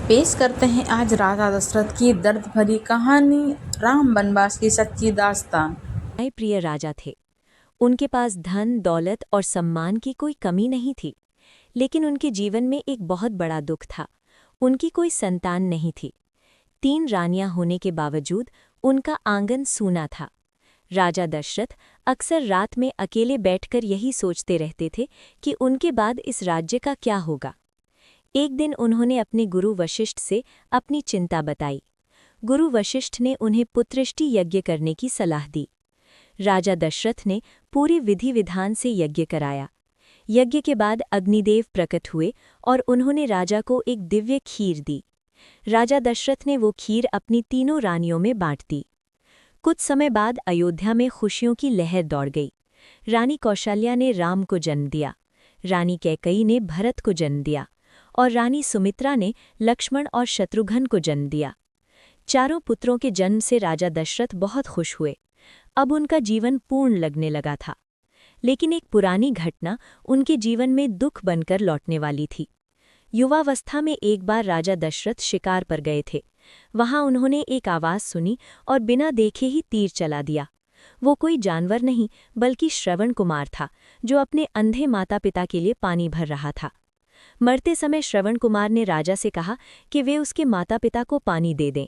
पेश करते हैं आज राजा दशरथ की दर्द भरी कहानी, राम वनवास की सच्ची दास्तान। प्रिय राजा थे। उनके पास धन, दौलत और सम्मान की कोई कमी नहीं थी, लेकिन उनके जीवन में एक बहुत बड़ा दुख था। उनकी कोई संतान नहीं थी। 3 रानियां होने के बावजूद उनका आंगन सूना था। राजा दशरथ अक्सर रात में अकेले बैठकर यही सोचते रहते थे कि उनके बाद इस राज्य का क्या होगा। एक दिन उन्होंने अपने गुरु वशिष्ठ से अपनी चिंता बताई। गुरु वशिष्ठ ने उन्हें पुत्रष्टि यज्ञ करने की सलाह दी। राजा दशरथ ने पूरी विधि विधान से यज्ञ कराया। यज्ञ के बाद अग्निदेव प्रकट हुए और उन्होंने राजा को एक दिव्य खीर दी। राजा दशरथ ने वो खीर अपनी 3 रानियों में बांट दी। कुछ समय बाद अयोध्या में खुशियों की लहर दौड़ गई। रानी कौशल्या ने राम को जन्म दिया, रानी कैकेयी ने भरत को जन्म दिया और रानी सुमित्रा ने लक्ष्मण और शत्रुघ्न को जन्म दिया। चारों पुत्रों के जन्म से राजा दशरथ बहुत खुश हुए। अब उनका जीवन पूर्ण लगने लगा था। लेकिन एक पुरानी घटना उनके जीवन में दुख बनकर लौटने वाली थी। युवावस्था में एक बार राजा दशरथ शिकार पर गए थे। वहां उन्होंने एक आवाज सुनी और बिना देखे ही तीर चला दिया। वो कोई जानवर नहीं बल्कि श्रवण कुमार था, जो अपने अंधे माता पिता के लिए पानी भर रहा था। मरते समय श्रवण कुमार ने राजा से कहा कि वे उसके माता पिता को पानी दे दें।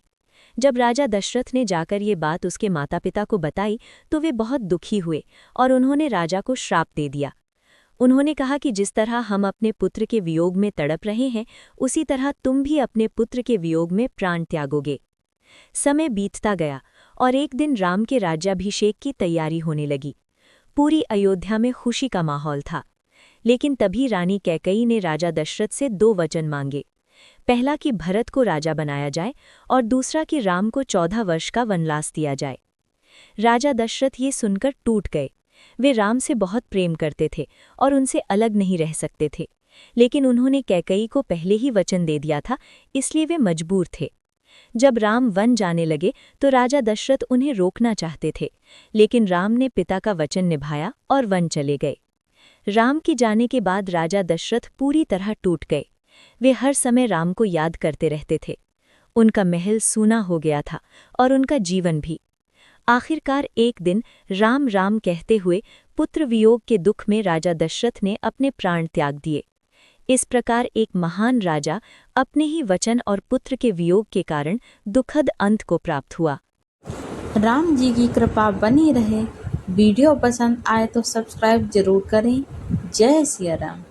जब राजा दशरथ ने जाकर ये बात उसके माता पिता को बताई तो वे बहुत दुखी हुए और उन्होंने राजा को श्राप दे दिया। उन्होंने कहा कि जिस तरह हम अपने पुत्र के वियोग में तड़प रहे हैं, उसी तरह तुम भी अपने पुत्र के वियोग में प्राण त्यागोगे। समय बीतता गया और एक दिन राम के राज्याभिषेक की तैयारी होने लगी। पूरी अयोध्या में खुशी का माहौल था। लेकिन तभी रानी कैकेयी ने राजा दशरथ से 2 वचन मांगे। पहला कि भरत को राजा बनाया जाए और दूसरा कि राम को 14 वर्ष का वनवास दिया जाए। राजा दशरथ ये सुनकर टूट गए। वे राम से बहुत प्रेम करते थे और उनसे अलग नहीं रह सकते थे, लेकिन उन्होंने कैकेयी को पहले ही वचन दे दिया था, इसलिए वे मजबूर थे। जब राम वन जाने लगे तो राजा दशरथ उन्हें रोकना चाहते थे, लेकिन राम ने पिता का वचन निभाया और वन चले गए। राम के जाने के बाद राजा दशरथ पूरी तरह टूट गए। वे हर समय राम को याद करते रहते थे। उनका महल सूना हो गया था और उनका जीवन भी। आखिरकार एक दिन राम राम कहते हुए पुत्र वियोग के दुख में राजा दशरथ ने अपने प्राण त्याग दिए। इस प्रकार एक महान राजा अपने ही वचन और पुत्र के वियोग के कारण दुखद अंत को प्राप्त हुआ। राम जी की कृपा बनी रहे। वीडियो पसंद आए तो सब्सक्राइब जरूर करें। जय सिया राम।